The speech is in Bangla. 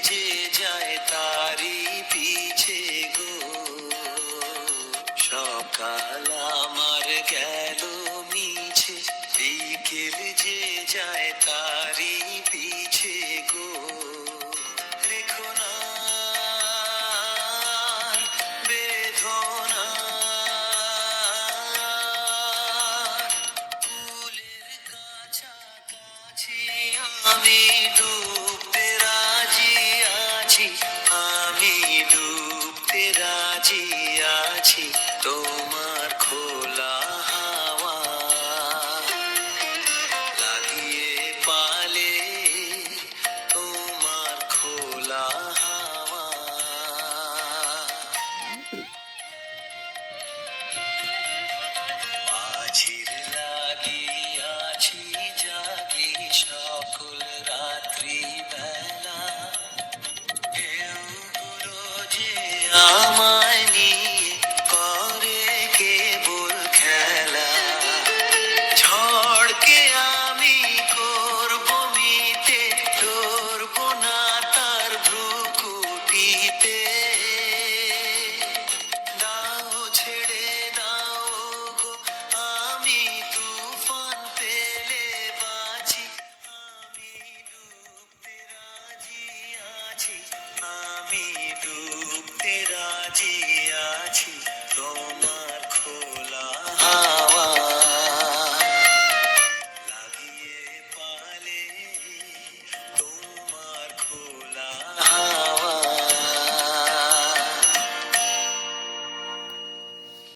যে যায় তারি পিছে গো, সকাল আমার গেল মিছে, বিকেল যে যায় তারি পিছে গো। রেখো না বেদনা, ফুলের কাছাকাছি আমি ডুবতে রাজি আছি, আমি ডুবতে রাজি আছি তোমার খোলা হাওয়া লাগিয়ে পালে, তোমার খোলা হাওয়া। মাঝির লাগিয়াছি জাগি সকল রাত্রি বেলা, ঢেউগুলো যে আমায় নিয়ে করে কেবল খেলা। ঝড়কে আমি করব মিতে, ধরব না তার ভ্রুকুটিতে। দাও ছেড়ে দাও গো, আমি তুফান পেলে বাঁচি, আমি ডুবতে রাজি আছি, আমি